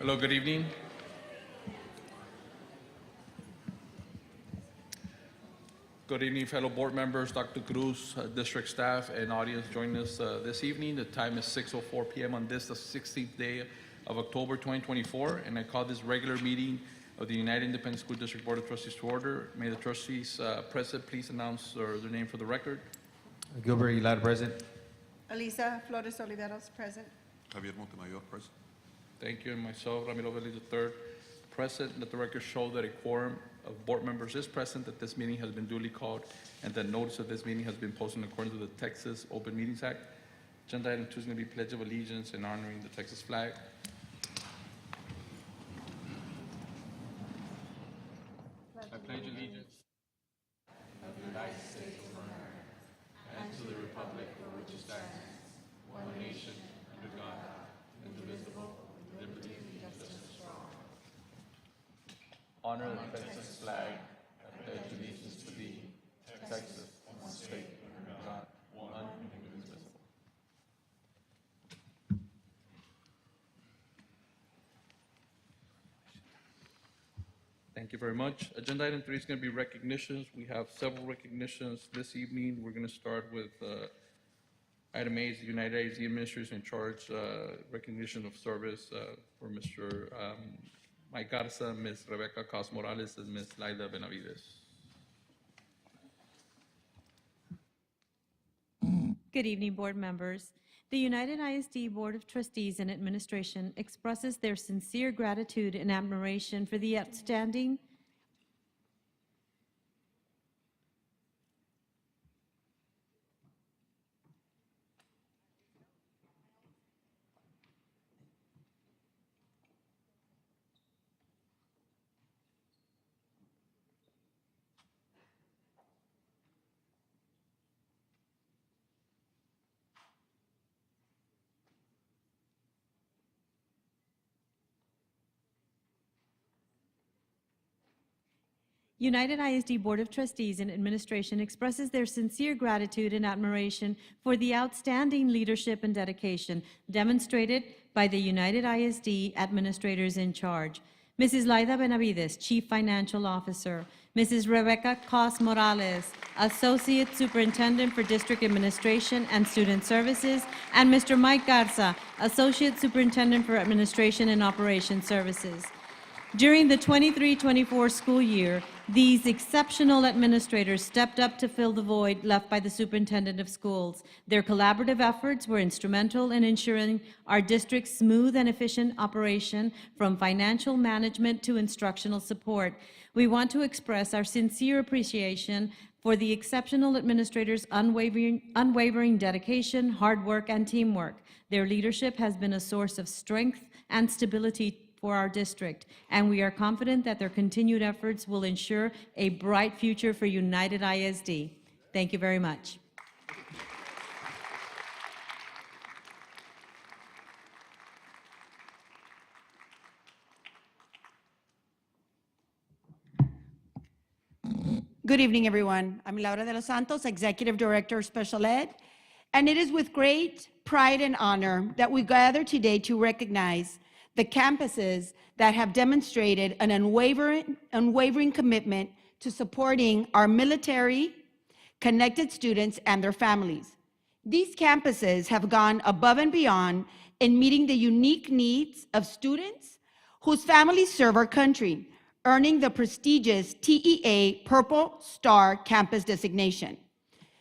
Hello, good evening. Good evening, fellow board members, Dr. Cruz, district staff, and audience joining us this evening. The time is 6:04 p.m. on this, the 16th day of October 2024, and I call this regular meeting of the United Independent School District Board of Trustees to order. May the trustees present please announce their name for the record. Gilbert Aguilar, present. Elisa Flores Oliveros, present. Javier Montemayor, present. Thank you, and myself, Ramiro Vélez III, present. Let the record show that a quorum of board members is present, that this meeting has been duly called, and that notice of this meeting has been posted in accordance with the Texas Open Meetings Act. Agenda item 2 is going to be Pledge of Allegiance and honoring the Texas flag. I pledge allegiance of the United States of America and to the republic for which it stands, one nation, under God, indivisible, with liberty and justice for all. Honor the Texas flag. I pledge allegiance to thee, Texas, one state, under God, one and indivisible. Thank you very much. Agenda item 3 is going to be recognitions. We have several recognitions this evening. We're going to start with item A is the United ISD Administrators in Charge recognition of service for Mr. Mike Garza, Ms. Rebecca Cos Morales, and Ms. Laida Benavides. Good evening, board members. The United ISD Board of Trustees and Administration expresses their sincere gratitude and admiration for the outstanding United ISD Board of Trustees and Administration expresses their sincere gratitude and admiration for the outstanding leadership and dedication demonstrated by the United ISD Administrators in Charge. Mrs. Laida Benavides, Chief Financial Officer, Mrs. Rebecca Cos Morales, Associate Superintendent for District Administration and Student Services, and Mr. Mike Garza, Associate Superintendent for Administration and Operations Services. During the 23-24 school year, these exceptional administrators stepped up to fill the void left by the superintendent of schools. Their collaborative efforts were instrumental in ensuring our district's smooth and efficient operation, from financial management to instructional support. We want to express our sincere appreciation for the exceptional administrators' unwavering dedication, hard work, and teamwork. Their leadership has been a source of strength and stability for our district, and we are confident that their continued efforts will ensure a bright future for United ISD. Thank you very much. Good evening, everyone. I'm Laura de los Santos, Executive Director, Special Ed, and it is with great pride and honor that we gather today to recognize the campuses that have demonstrated an unwavering commitment to supporting our military connected students and their families. These campuses have gone above and beyond in meeting the unique needs of students whose families serve our country, earning the prestigious TEA Purple Star Campus designation.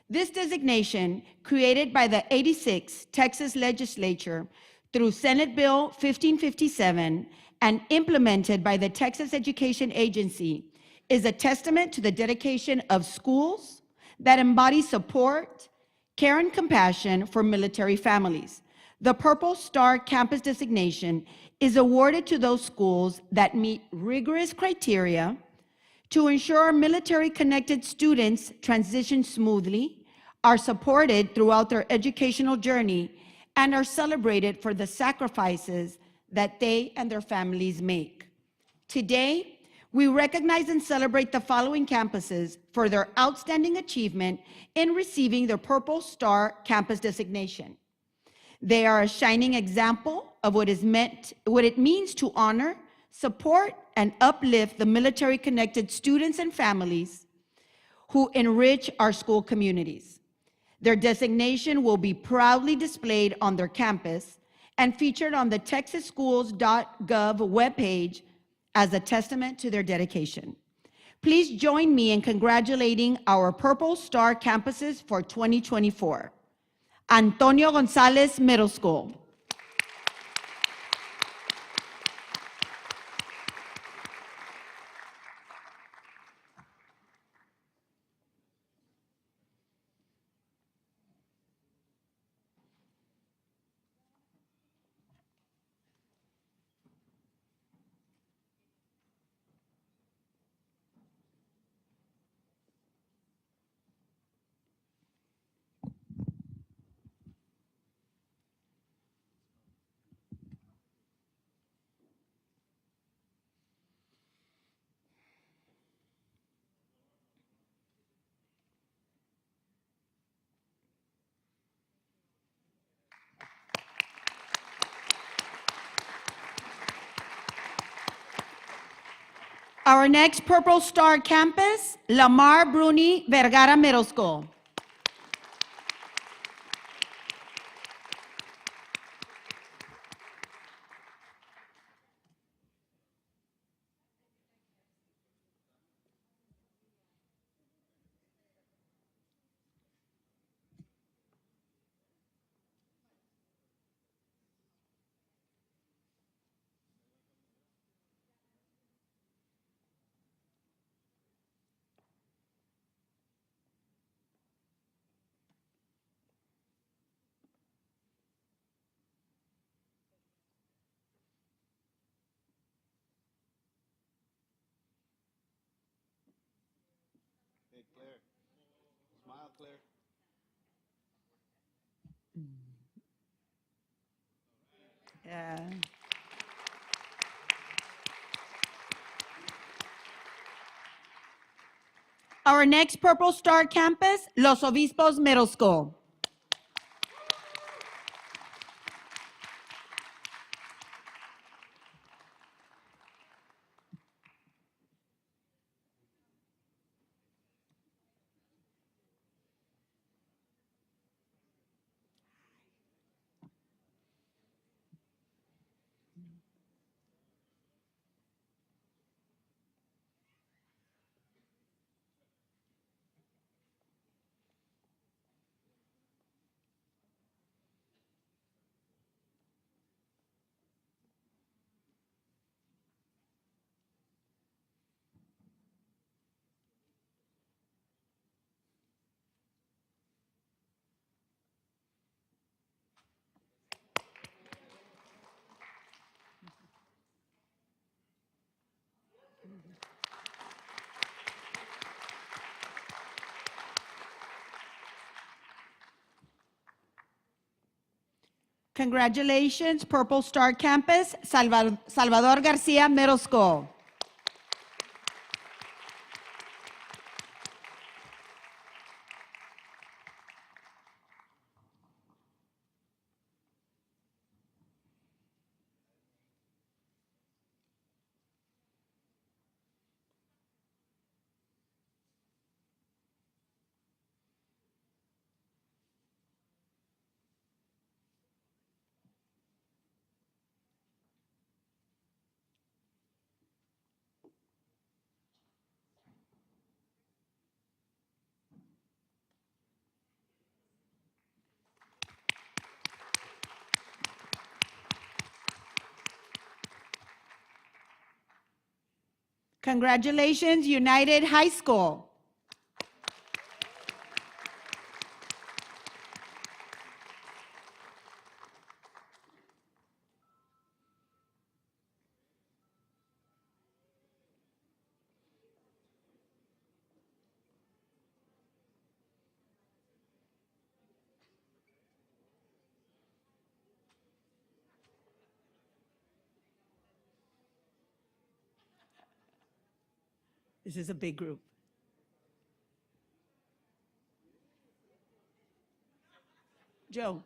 This designation, created by the 86th Texas Legislature through Senate Bill 1557 and implemented by the Texas Education Agency, is a testament to the dedication of schools that embody support, care, and compassion for military families. The Purple Star Campus designation is awarded to those schools that meet rigorous criteria to ensure our military-connected students transition smoothly, are supported throughout their educational journey, and are celebrated for the sacrifices that they and their families make. Today, we recognize and celebrate the following campuses for their outstanding achievement in receiving their Purple Star Campus designation. They are a shining example of what it means to honor, support, and uplift the military-connected students and families who enrich our school communities. Their designation will be proudly displayed on their campus and featured on the texasschools.gov webpage as a testament to their dedication. Please join me in congratulating our Purple Star campuses for 2024. Antonio Gonzalez Middle School. Our next Purple Star campus, Lamar Bruni Vergara Middle School. Hey, Claire. Smile, Claire. Yeah. Our next Purple Star campus, Los Obispos Middle School. Congratulations, Purple Star campus, Salvador Garcia Middle School. Congratulations, United High School. This is a big group. Joe.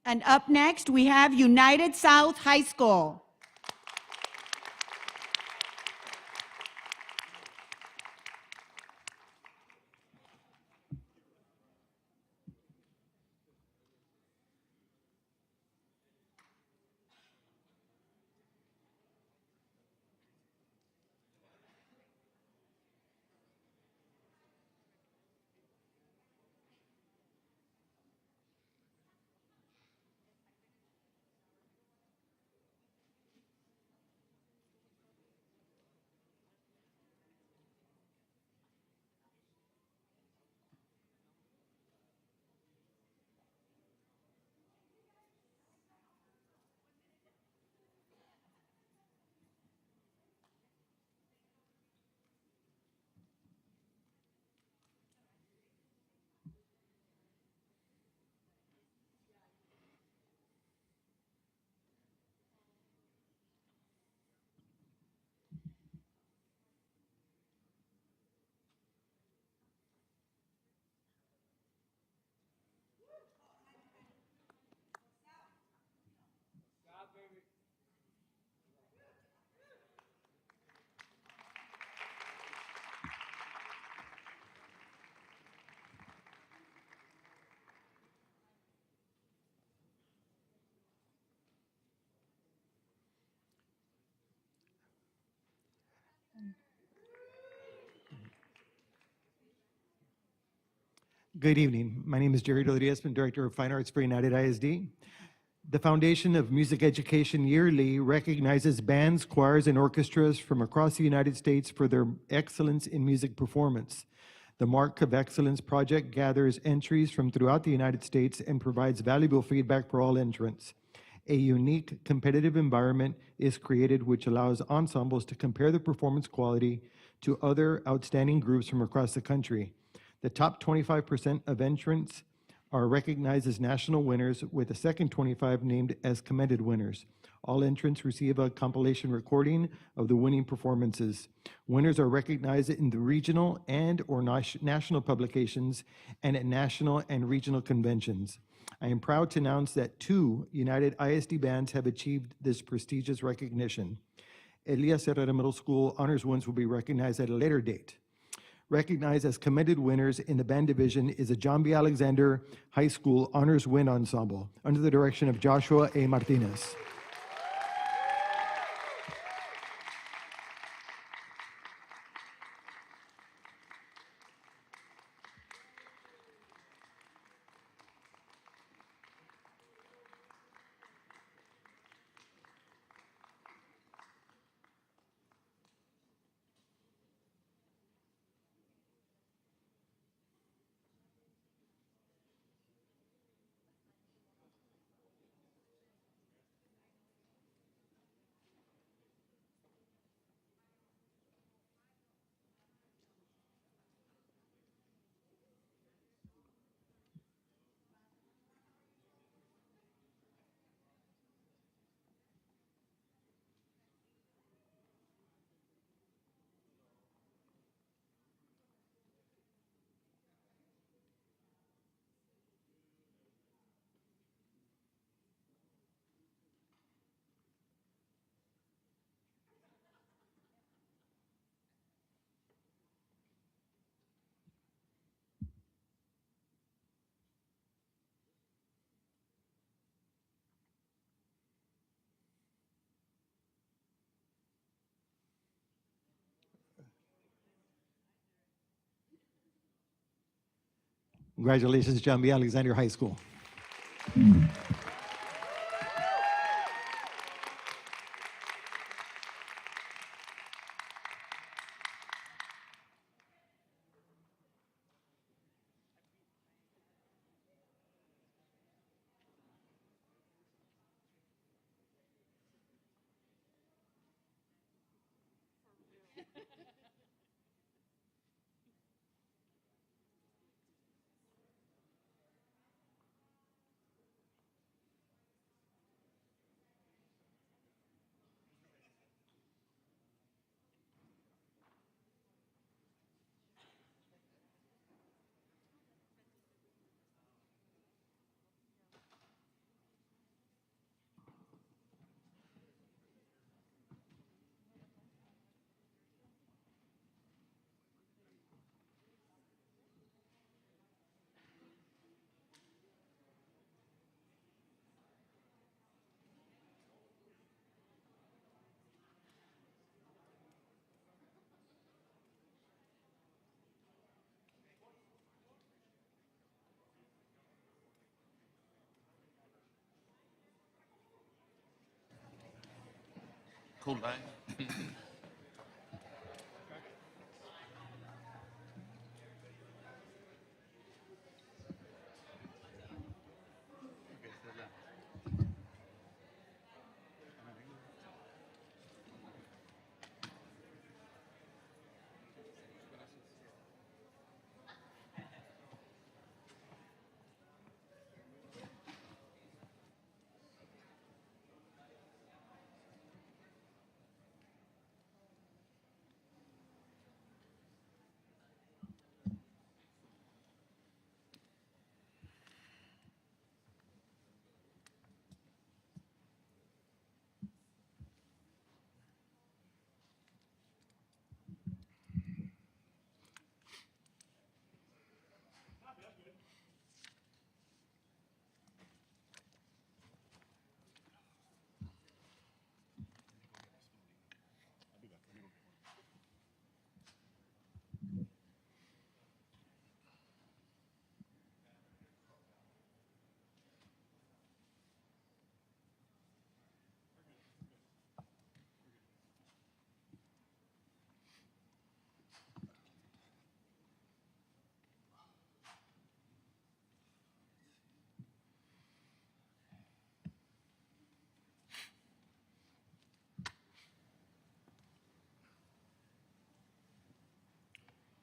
And up next, we have United South High School. Good evening. My name is Jerry Rodriguez, I'm Director of Fine Arts for United ISD. The Foundation of Music Education yearly recognizes bands, choirs, and orchestras from across the United States for their excellence in music performance. The Mark of Excellence project gathers entries from throughout the United States and provides valuable feedback for all entrants. A unique competitive environment is created which allows ensembles to compare their performance quality to other outstanding groups from across the country. The top 25% of entrants are recognized as national winners, with the second 25 named as commended winners. All entrants receive a compilation recording of the winning performances. Winners are recognized in the regional and or national publications and at national and regional conventions. I am proud to announce that 2 United ISD bands have achieved this prestigious recognition. Elias Herrera Middle School honors ones will be recognized at a later date. Recognized as commended winners in the band division is a John B. Alexander High School Honors Wind Ensemble under the direction of Joshua A. Martinez. Congratulations, John B. Alexander High School. Cool line.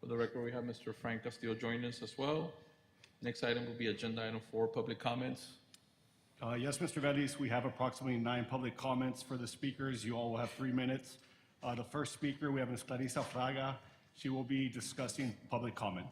For the record, we have Mr. Frank Castillo joining us as well. Next item will be agenda item 4, public comments. Yes, Mr. Vettis, we have approximately 9 public comments for the speakers. You all will have 3 minutes. The first speaker, we have Ms. Clarissa Fraga. She will be discussing public comment.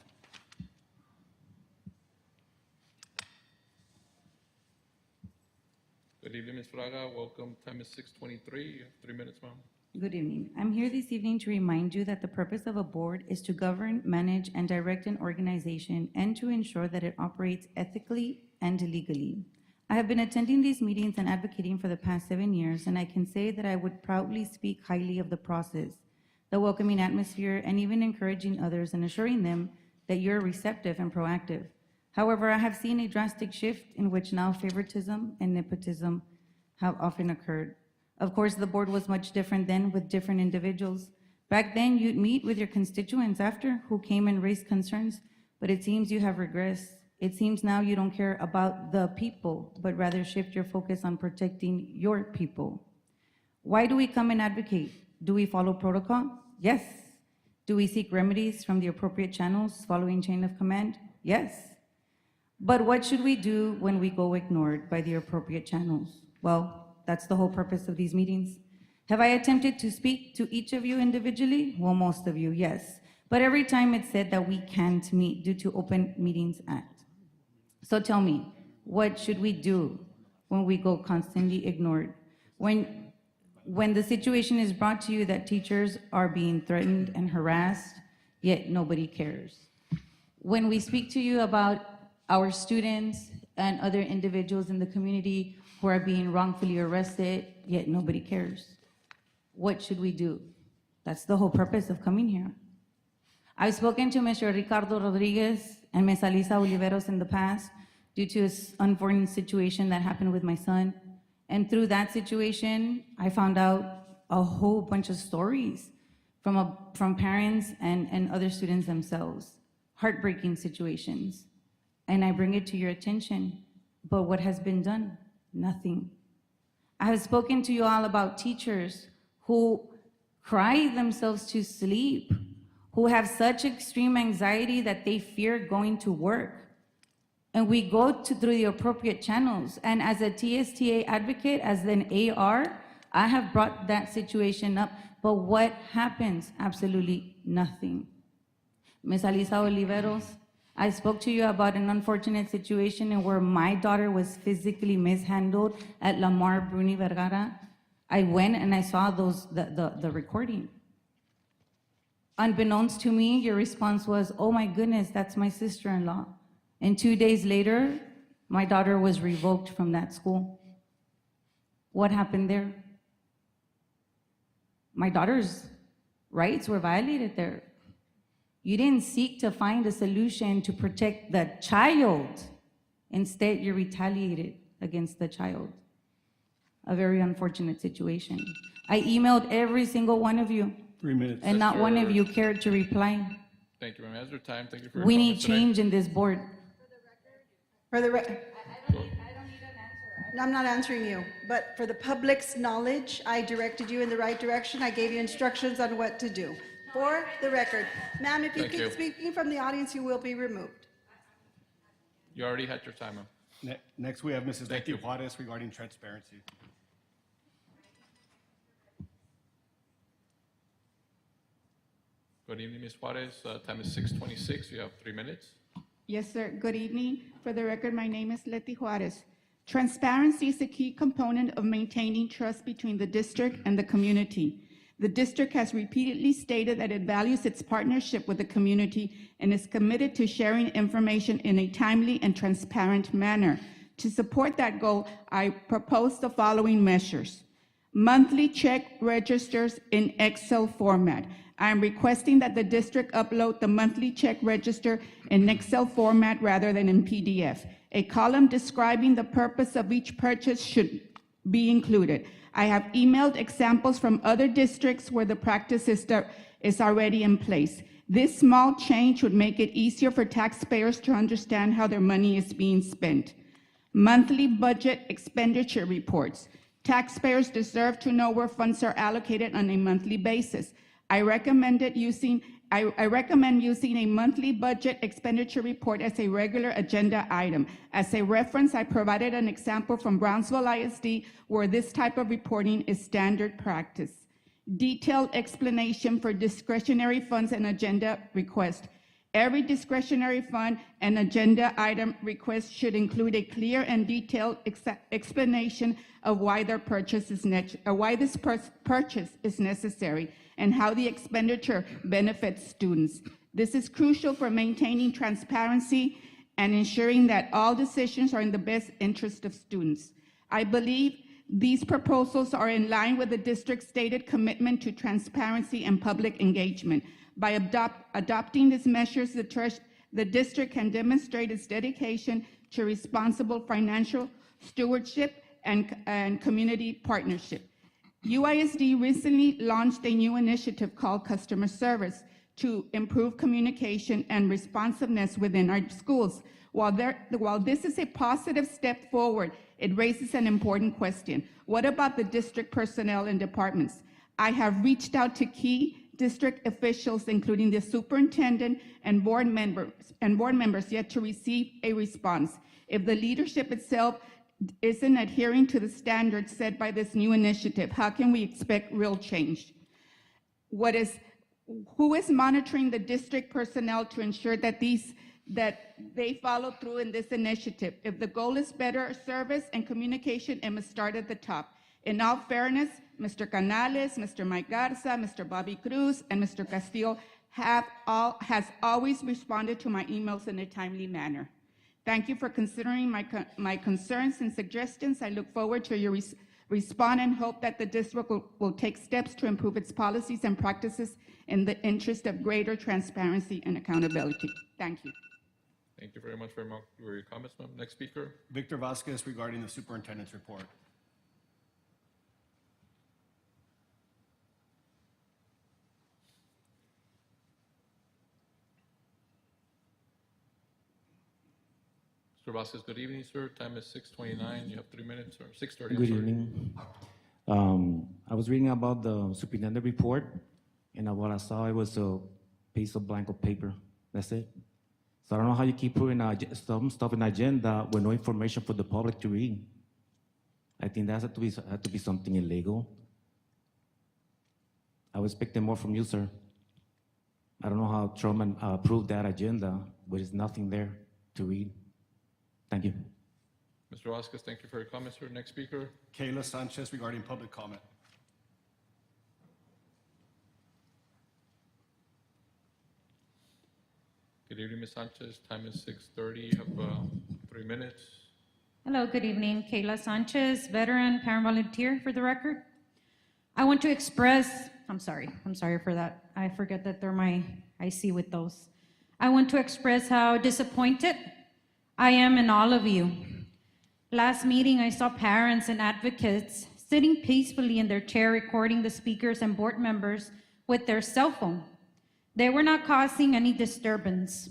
Good evening, Ms. Fraga. Welcome. Time is 6:23. You have 3 minutes, ma'am. Good evening. I'm here this evening to remind you that the purpose of a board is to govern, manage, and direct an organization and to ensure that it operates ethically and legally. I have been attending these meetings and advocating for the past 7 years, and I can say that I would proudly speak highly of the process, the welcoming atmosphere, and even encouraging others and assuring them that you're receptive and proactive. However, I have seen a drastic shift in which now favoritism and nepotism have often occurred. Of course, the board was much different then with different individuals. Back then, you'd meet with your constituents after who came and raised concerns, but it seems you have regressed. It seems now you don't care about the people, but rather shift your focus on protecting your people. Why do we come and advocate? Do we follow protocol? Yes. Do we seek remedies from the appropriate channels following chain of command? Yes. But what should we do when we go ignored by the appropriate channels? Well, that's the whole purpose of these meetings. Have I attempted to speak to each of you individually? Well, most of you, yes. But every time it's said that we can't meet due to Open Meetings Act. So tell me, what should we do when we go constantly ignored? When the situation is brought to you that teachers are being threatened and harassed, yet nobody cares. When we speak to you about our students and other individuals in the community who are being wrongfully arrested, yet nobody cares. What should we do? That's the whole purpose of coming here. I've spoken to Mr. Ricardo Rodriguez and Ms. Alisa Oliveros in the past due to an unfortunate situation that happened with my son. And through that situation, I found out a whole bunch of stories from parents and other students themselves, heartbreaking situations. And I bring it to your attention. But what has been done? Nothing. I have spoken to you all about teachers who cry themselves to sleep, who have such extreme anxiety that they fear going to work. And we go through the appropriate channels. And as a TSTA advocate, as an AR, I have brought that situation up. But what happens? Absolutely nothing. Ms. Alisa Oliveros, I spoke to you about an unfortunate situation in where my daughter was physically mishandled at Lamar Bruni Vergara. I went and I saw the recording. Unbeknownst to me, your response was, oh my goodness, that's my sister-in-law. And 2 days later, my daughter was revoked from that school. What happened there? My daughter's rights were violated there. You didn't seek to find a solution to protect the child. Instead, you retaliated against the child. a very unfortunate situation. I emailed every single one of you, 3 minutes. and not one of Mr. you cared to reply. Thank you, ma'am. As your time, thank you for your We need comments today. change in this board. For the, I'm not answering you, but for the public's knowledge, I directed you in the right direction. I gave you instructions on what to do. For the record, ma'am, if you Thank keep you. speaking from the audience, you will be removed. You already had your time, ma'am. Next, we have Mrs. Thank Leti you. Juarez regarding transparency. Good evening, Ms. Juarez. Time is 6:26. You have 3 minutes. Yes, sir. Good evening. For the record, my name is Leti Juarez. Transparency is a key component of maintaining trust between the district and the community. The district has repeatedly stated that it values its partnership with the community and is committed to sharing information in a timely and transparent manner. To support that goal, I propose the following measures. Monthly check registers in Excel format. I am requesting that the district upload the monthly check register in Excel format rather than in PDF. A column describing the purpose of each purchase should be included. I have emailed examples from other districts where the practice is already in place. This small change would make it easier for taxpayers to understand how their money is being spent. Monthly budget expenditure reports. Taxpayers deserve to know where funds are allocated on a monthly basis. I recommend using a monthly budget expenditure report as a regular agenda item. As a reference, I provided an example from Brownsville ISD where this type of reporting is standard practice. Detailed explanation for discretionary funds and agenda request. Every discretionary fund and agenda item request should include a clear and detailed explanation of why this purchase is necessary and how the expenditure benefits students. This is crucial for maintaining transparency and ensuring that all decisions are in the best interest of students. I believe these proposals are in line with the district's stated commitment to transparency and public engagement. By adopting these measures, the district can demonstrate its dedication to responsible financial stewardship and community partnership. UISD recently launched a new initiative called Customer Service to improve communication and responsiveness within our schools. While this is a positive step forward, it raises an important question. What about the district personnel and departments? I have reached out to key district officials, including the superintendent and board members, yet to receive a response. If the leadership itself isn't adhering to the standards set by this new initiative, how can we expect real change? Who is monitoring the district personnel to ensure that they follow through in this initiative? If the goal is better service and communication, it must start at the top. In all fairness, Mr. Canales, Mr. Mike Garza, Mr. Bobby Cruz, and Mr. Castillo has always responded to my emails in a timely manner. Thank you for considering my concerns and suggestions. I look forward to your response and hope that the district will take steps to improve its policies and practices in the interest of greater transparency and accountability. Thank you. Thank you very much for your comments, ma'am. Next speaker. Victor Vasquez regarding the superintendent's report. Mr. Vasquez, good evening, sir. Time is 6:29. You have 3 minutes, or 6:30. Good evening. I was reading about the superintendent report, and what I saw, it was a piece of blank of paper. That's it. So I don't know how you keep putting some stuff in the agenda with no information for the public to read. I think that had to be something illegal. I was expecting more from you, sir. I don't know how Truman approved that agenda, but there's nothing there to read. Thank you. Mr. Vasquez, thank you for your comments, sir. Next speaker. Kayla Sanchez regarding public comment. Good evening, Ms. Sanchez. Time is 6:30. You have 3 minutes. Hello, good evening. Kayla Sanchez, veteran, parent volunteer for the record. I want to express, I'm sorry for that. I forget that they're my IC with those. I want to express how disappointed I am in all of you. Last meeting, I saw parents and advocates sitting peacefully in their chair recording the speakers and board members with their cell phone. They were not causing any disturbance.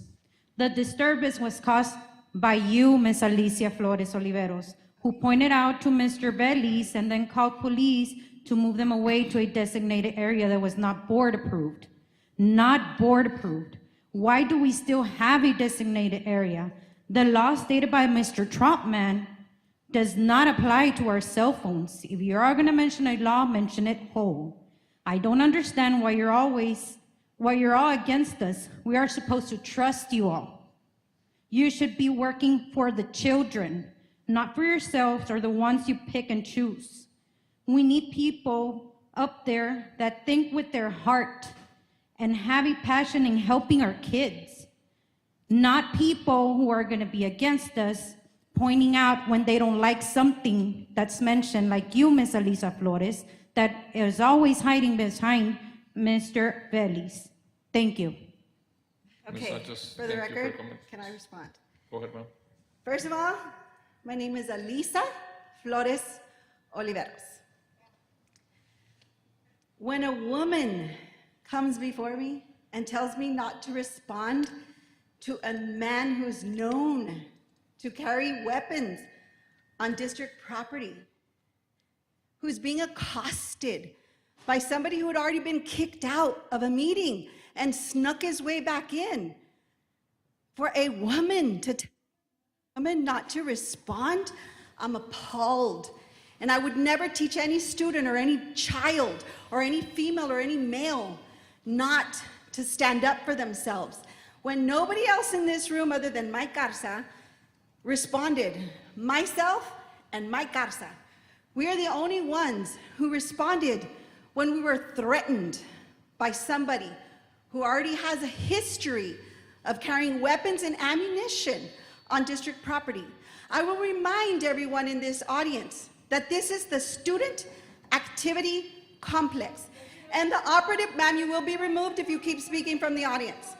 The disturbance was caused by you, Ms. Alicia Flores Oliveros, who pointed out to Mr. Bellis and then called police to move them away to a designated area that was not board approved. Not board approved. Why do we still have a designated area? The law stated by Mr. Trotman does not apply to our cell phones. If you are gonna mention a law, mention it whole. I don't understand why you're all against us. We are supposed to trust you all. You should be working for the children, not for yourselves or the ones you pick and choose. We need people up there that think with their heart and have a passion in helping our kids, not people who are gonna be against us, pointing out when they don't like something that's mentioned, like you, Ms. Alicia Flores, that is always hiding behind Mr. Bellis. Thank you. Ms. Okay, Sanchez, for the thank you your record, comments. can I respond? Go ahead, ma'am. First of all, my name is Alisa Flores Oliveros. When a woman comes before me and tells me not to respond to a man who's known to carry weapons on district property, who's being accosted by somebody who had already been kicked out of a meeting and snuck his way back in, for a woman to tell a woman not to respond, I'm appalled. And I would never teach any student or any child or any female or any male not to stand up for themselves. When nobody else in this room other than Mike Garza responded, myself and Mike Garza, we are the only ones who responded when we were threatened by somebody who already has a history of carrying weapons and ammunition on district property. I will remind everyone in this audience that this is the Student Activity Complex. And the operative, ma'am, you will be removed if you keep speaking from the audience.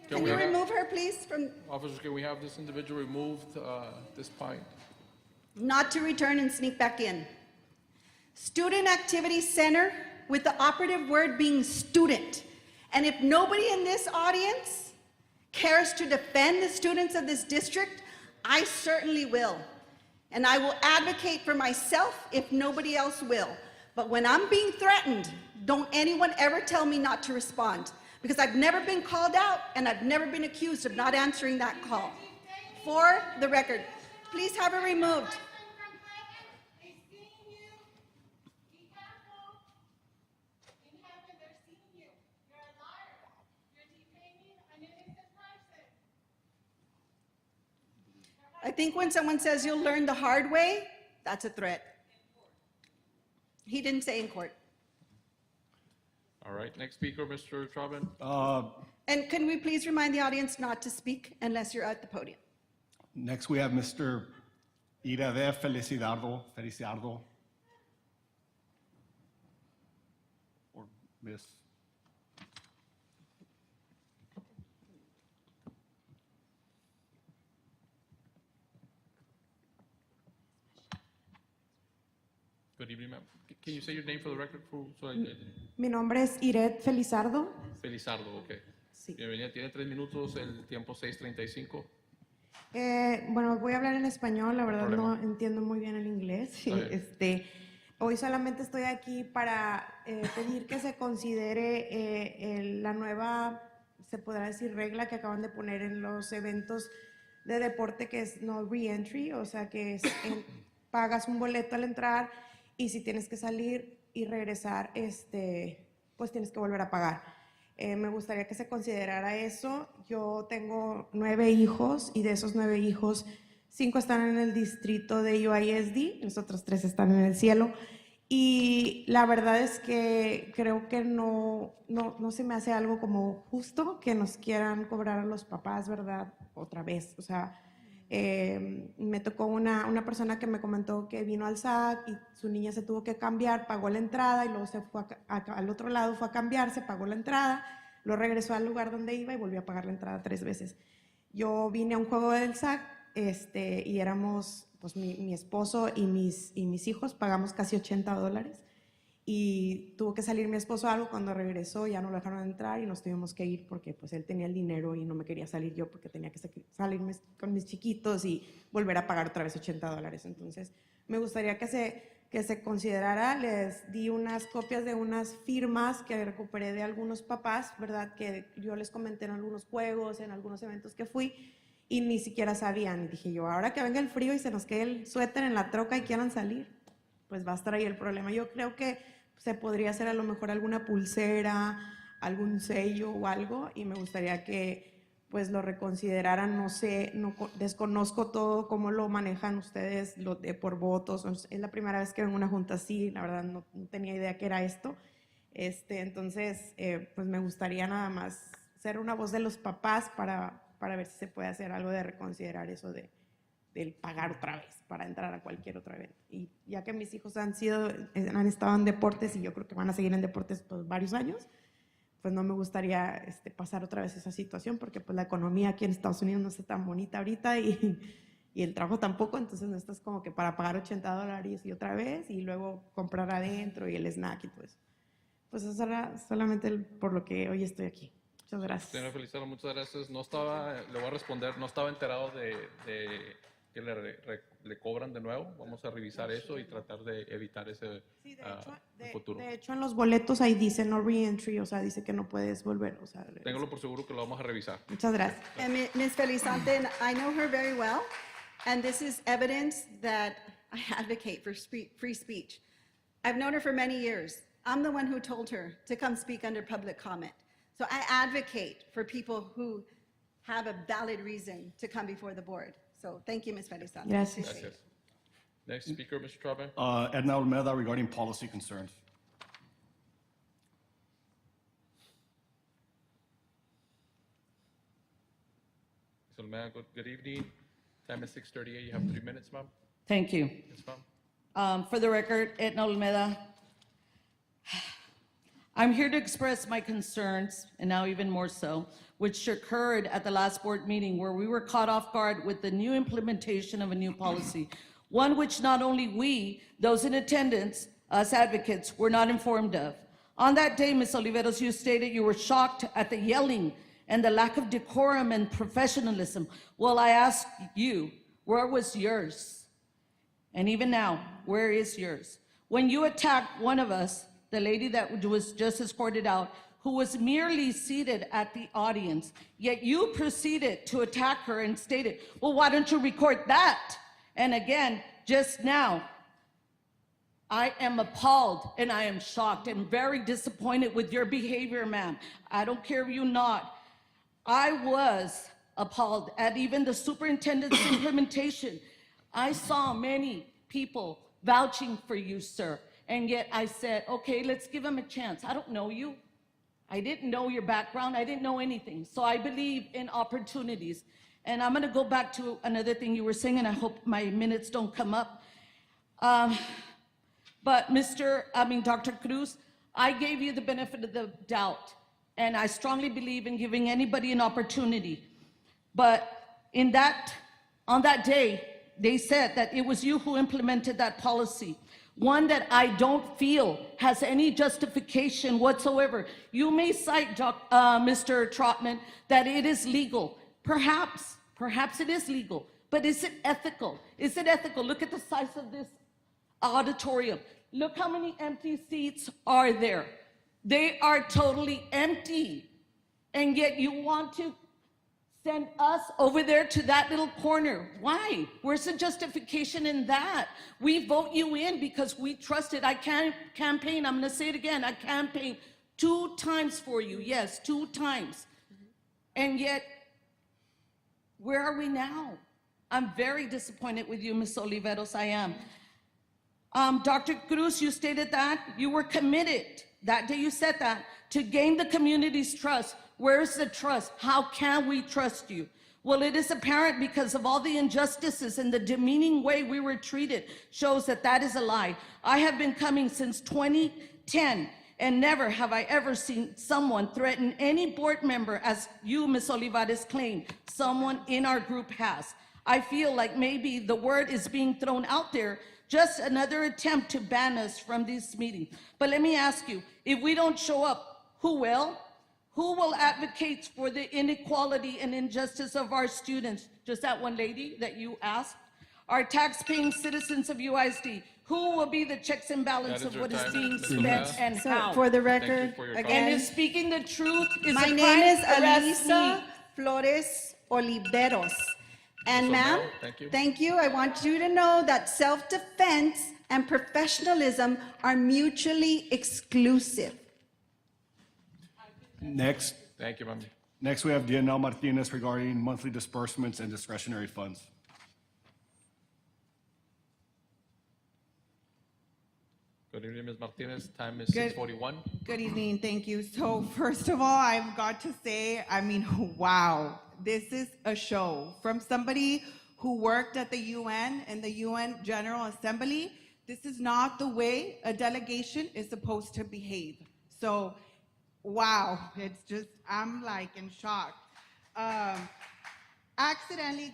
Can you remove her, please, from, Officers, can we have this individual removed at this point? not to return and sneak back in. Student Activity Center with the operative word being student. And if nobody in this audience cares to defend the students of this district, I certainly will. And I will advocate for myself if nobody else will. But when I'm being threatened, don't anyone ever tell me not to respond, because I've never been called out and I've never been accused of not answering that call. For the record, please have her removed. I think when someone says you'll learn the hard way, that's a threat. He didn't say in court. All right, next speaker, Mr. Trotman. And can we please remind the audience not to speak unless you're at the podium? Next, we have Mr. Irader Feliciardo. Or Miss. Good evening, ma'am. Can you say your name for the record? Mi nombre es Iret Felizardo. Felizardo, ok. Sí. Bienvenida, tiene 3 minutos, el tiempo 6:35. Bueno, voy a hablar en español, la verdad no Problema. entiendo muy bien el inglés. Está bien. Hoy solamente estoy aquí para pedir que se considere la nueva, se podrá decir, regla que acaban de poner en los eventos de deporte, que es no re-entry, o sea que es, pagas un boleto al entrar y si tienes que salir y regresar, pues tienes que volver a pagar. Me gustaría que se considerara eso. Yo tengo 9 hijos y de esos 9 hijos, 5 están en el distrito de UISD, los otros 3 están en el cielo. Y la verdad es que creo que no se me hace algo como justo que nos quieran cobrar a los papás, ¿verdad? Otra vez. O sea, me tocó una persona que me comentó que vino al SAC y su niña se tuvo que cambiar, pagó la entrada y luego se fue al otro lado, fue a cambiarse, pagó la entrada, luego regresó al lugar donde iba y volvió a pagar la entrada 3 veces. Yo vine a un juego del SAC y éramos, pues mi esposo y mis hijos, pagamos casi $80. Y tuvo que salir mi esposo algo, cuando regresó ya no lo dejaron entrar y nos tuvimos que ir porque pues él tenía el dinero y no me quería salir yo porque tenía que salirme con mis chiquitos y volver a pagar otra vez $80. Entonces me gustaría que se considerara. Les di unas copias de unas firmas que recuperé de algunos papás, ¿verdad? Que yo les comenté en algunos juegos, en algunos eventos que fui y ni siquiera sabían. Y dije yo, ahora que venga el frío y se nos quede el suéter en la troca y quieran salir, pues va a estar ahí el problema. Yo creo que se podría hacer a lo mejor alguna pulsera, algún sello o algo, y me gustaría que pues lo reconsideraran. No sé, desconozco todo cómo lo manejan ustedes por votos. Es la primera vez que vengo a una junta así, la verdad no tenía idea que era esto. Entonces, pues me gustaría nada más ser una voz de los papás para ver si se puede hacer algo de reconsiderar eso del pagar otra vez para entrar a cualquier otro evento. Y ya que mis hijos han estado en deportes y yo creo que van a seguir en deportes por varios años, pues no me gustaría pasar otra vez esa situación porque pues la economía aquí en Estados Unidos no está tan bonita ahorita y el trabajo tampoco, entonces no estás como que para pagar $80 y otra vez y luego comprar adentro y el snack y todo eso. Pues eso era solamente por lo que hoy estoy aquí. Muchas gracias. Señora Feliciano, muchas gracias. Le voy a responder, no estaba enterado de que le cobran de nuevo. Vamos a revisar eso y tratar de evitar ese futuro. De hecho, en los boletos ahí dice no reentry, o sea, dice que no puedes volver. O sea, Téngalo por seguro que lo vamos a revisar. Muchas gracias. And Ms. Felizante, I know her very well, and this is evidence that I advocate for free speech. I've known her for many years. I'm the one who told her to come speak under public comment. So I advocate for people who have a valid reason to come before the board. So thank you, Ms. Felizante. Gracias. Gracias. Next speaker, Mr. Trabe. Edna Olmeda regarding policy concerns. Ms. Olmeda, good evening. Time is 6:38. You have 3 minutes, ma'am. Thank you. Yes, ma'am. For the record, Edna Olmeda, I'm here to express my concerns, and now even more so, which occurred at the last board meeting where we were caught off guard with the new implementation of a new policy, one which not only we, those in attendance, us advocates, were not informed of. On that day, Ms. Oliveros, you stated you were shocked at the yelling and the lack of decorum and professionalism. Well, I ask you, where was yours? And even now, where is yours? When you attacked one of us, the lady that was just escorted out, who was merely seated at the audience, yet you proceeded to attack her and stated, well, why don't you record that? And again, just now, I am appalled and I am shocked and very disappointed with your behavior, ma'am. I don't care if you not. I was appalled at even the superintendent's implementation. I saw many people vouching for you, sir. And yet I said, okay, let's give him a chance. I don't know you. I didn't know your background. I didn't know anything. So I believe in opportunities. And I'm gonna go back to another thing you were saying, and I hope my minutes don't come up. But Dr. Cruz, I gave you the benefit of the doubt. And I strongly believe in giving anybody an opportunity. But on that day, they said that it was you who implemented that policy. One that I don't feel has any justification whatsoever. You may cite, Mr. Trotman, that it is legal. Perhaps it is legal, but is it ethical? Is it ethical? Look at the size of this auditorium. Look how many empty seats are there. They are totally empty. And yet you want to send us over there to that little corner. Why? Where's the justification in that? We vote you in because we trusted. I campaign, I'm gonna say it again, I campaigned 2 times for you, yes, 2 times. And yet, where are we now? I'm very disappointed with you, Ms. Oliveros, I am. Dr. Cruz, you stated that you were committed, that day you said that, to gain the community's trust. Where's the trust? How can we trust you? Well, it is apparent because of all the injustices and the demeaning way we were treated shows that that is a lie. I have been coming since 2010, and never have I ever seen someone threaten any board member as you, Ms. Olivares, claim someone in our group has. I feel like maybe the word is being thrown out there, just another attempt to ban us from this meeting. But let me ask you, if we don't show up, who will? Who will advocate for the inequality and injustice of our students? Just that one lady that you asked? Our tax-paying citizens of UISD, who will be the checks and balance That of is what your is time, being Ms. spent Lopez. and So how? for the Thank you record, for your And again, is speaking the truth is my a name crime? is Arrest Alisa me. Flores Oliveros. And Ms. ma'am, O'Mell, thank you. I want you to know that self-defense and professionalism are mutually exclusive. Next, Thank you, ma'am. next we have Dianel Martinez regarding monthly disbursements and discretionary funds. Good evening, Ms. Martinez. Time is 6:41. Good evening, thank you. So first of all, I've got to say, I mean, wow, this is a show. From somebody who worked at the UN and the UN General Assembly, this is not the way a delegation is supposed to behave. So, wow, it's just, I'm like in shock. Accidentally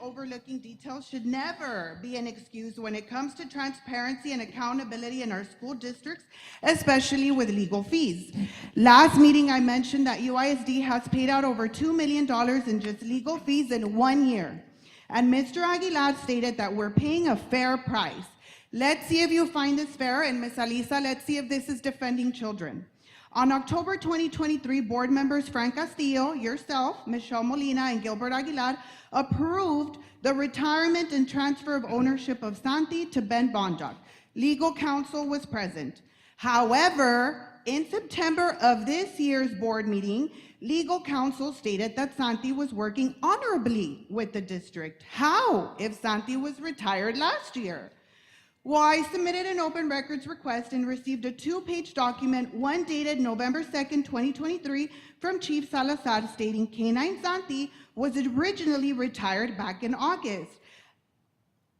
overlooking details should never be an excuse when it comes to transparency and accountability in our school districts, especially with legal fees. Last meeting, I mentioned that UISD has paid out over $2 million in just legal fees in 1 year. And Mr. Aguilar stated that we're paying a fair price. Let's see if you find this fair, and Ms. Alisa, let's see if this is defending children. On October 2023, board members Frank Castillo, yourself, Michelle Molina, and Gilbert Aguilar approved the retirement and transfer of ownership of Santi to Ben Bondoc. Legal counsel was present. However, in September of this year's board meeting, legal counsel stated that Santi was working honorably with the district. How, if Santi was retired last year? Well, I submitted an open records request and received a 2-page document, one dated November 2nd, 2023, from Chief Salazar stating K9 Santi was originally retired back in August.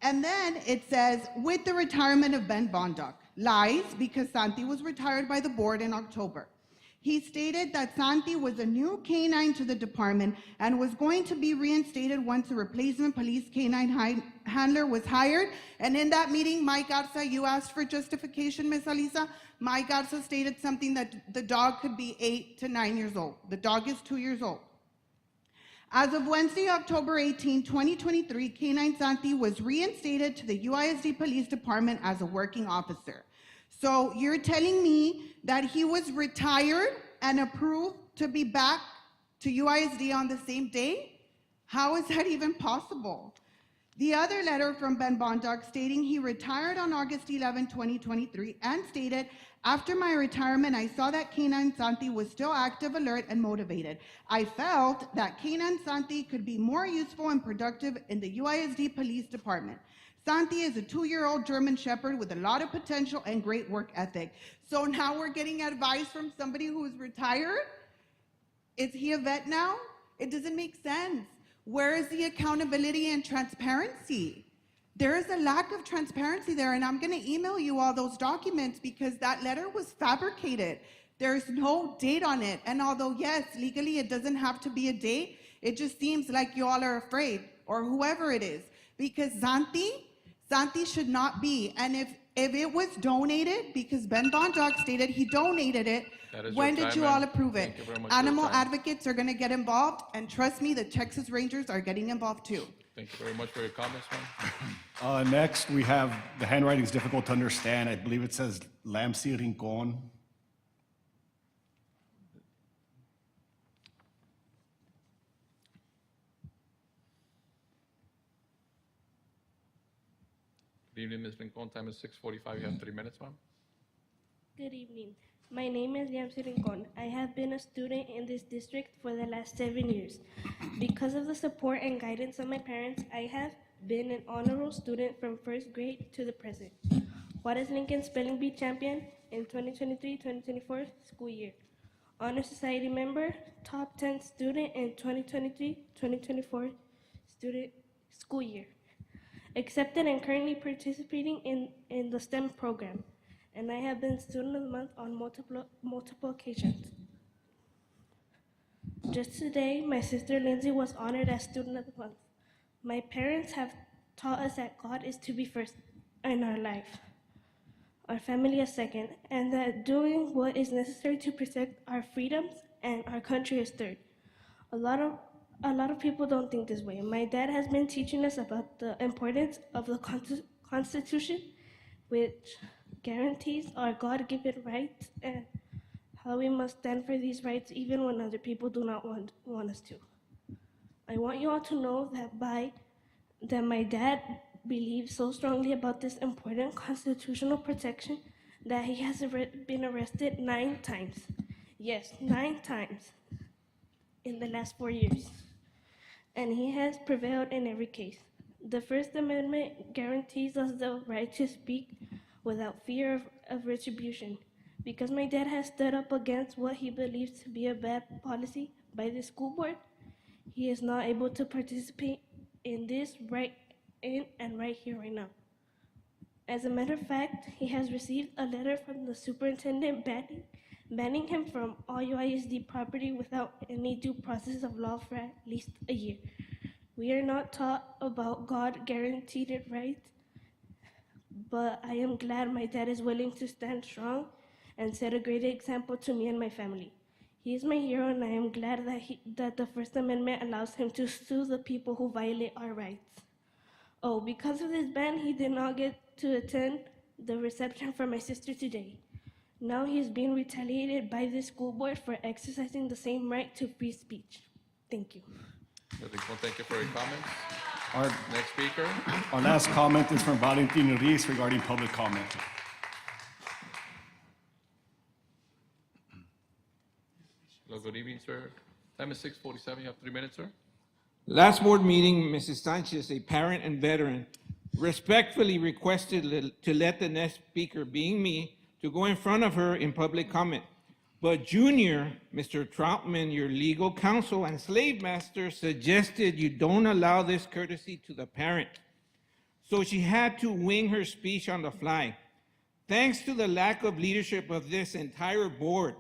And then it says, with the retirement of Ben Bondoc. Lies, because Santi was retired by the board in October. He stated that Santi was a new K9 to the department and was going to be reinstated once a replacement police K9 handler was hired. And in that meeting, Mike Garza, you asked for justification, Ms. Alisa. Mike Garza stated something that the dog could be 8 to 9 years old. The dog is 2 years old. As of Wednesday, October 18, 2023, K9 Santi was reinstated to the UISD Police Department as a working officer. So you're telling me that he was retired and approved to be back to UISD on the same day? How is that even possible? The other letter from Ben Bondoc stating he retired on August 11, 2023, and stated, after my retirement, I saw that K9 Santi was still active, alert, and motivated. I felt that K9 Santi could be more useful and productive in the UISD Police Department. Santi is a 2-year-old German Shepherd with a lot of potential and great work ethic. So now we're getting advice from somebody who is retired? Is he a vet now? It doesn't make sense. Where is the accountability and transparency? There is a lack of transparency there, and I'm going to email you all those documents because that letter was fabricated. There's no date on it. And although, yes, legally it doesn't have to be a date, it just seems like you all are afraid, or whoever it is, because Santi should not be. And if it was donated, because Ben Bondoc stated he donated it, when did you all approve it? Thank you very much for your Animal time. advocates are going to get involved, and trust me, the Texas Rangers are getting involved too. Thank you very much for your comments, ma'am. Next, we have, the handwriting is difficult to understand. I believe it says Lamsi Rincon. Good evening, Ms. Rincon. Time is 6:45. You have 3 minutes, ma'am. Good evening. My name is Yamsi Rincon. I have been a student in this district for the last 7 years. Because of the support and guidance of my parents, I have been an honor roll student from first grade to the present. Juarez Lincoln Spelling Bee champion in 2023-2024 school year. Honor Society member, top 10 student in 2023-2024 student school year. Accepted and currently participating in the STEM program. And I have been Student of the Month on multiple occasions. Just today, my sister Lindsay was honored as Student of the Month. My parents have taught us that God is to be first in our life, our family is second, and that doing what is necessary to protect our freedoms and our country is third. A lot of people don't think this way. My dad has been teaching us about the importance of the Constitution, which guarantees our God-given rights and how we must stand for these rights even when other people do not want us to. I want you all to know that my dad believes so strongly about this important constitutional protection that he has been arrested 9 times. Yes, 9 times in the last 4 years. And he has prevailed in every case. The First Amendment guarantees us the right to speak without fear of retribution. Because my dad has stood up against what he believes to be a bad policy by the school board, he is not able to participate in this right here, right now. As a matter of fact, he has received a letter from the superintendent banning him from all UISD property without any due process of law for at least a year. We are not taught about God-guaranteed rights, but I am glad my dad is willing to stand strong and set a great example to me and my family. He is my hero, and I am glad that the First Amendment allows him to sue the people who violate our rights. Oh, because of this ban, he did not get to attend the reception for my sister today. Now he is being retaliated by the school board for exercising the same right to free speech. Thank you. Thank you for your comments. Our, Next speaker. our last comment is from Valentin Ruiz regarding public comment. Hello, good evening, sir. Time is 6:47. You have 3 minutes, sir. Last board meeting, Mrs. Sanchez, a parent and veteran, respectfully requested to let the next speaker, being me, to go in front of her in public comment. But Junior, Mr. Troutman, your legal counsel and slave master, suggested you don't allow this courtesy to the parent. So she had to wing her speech on the fly. Thanks to the lack of leadership of this entire board,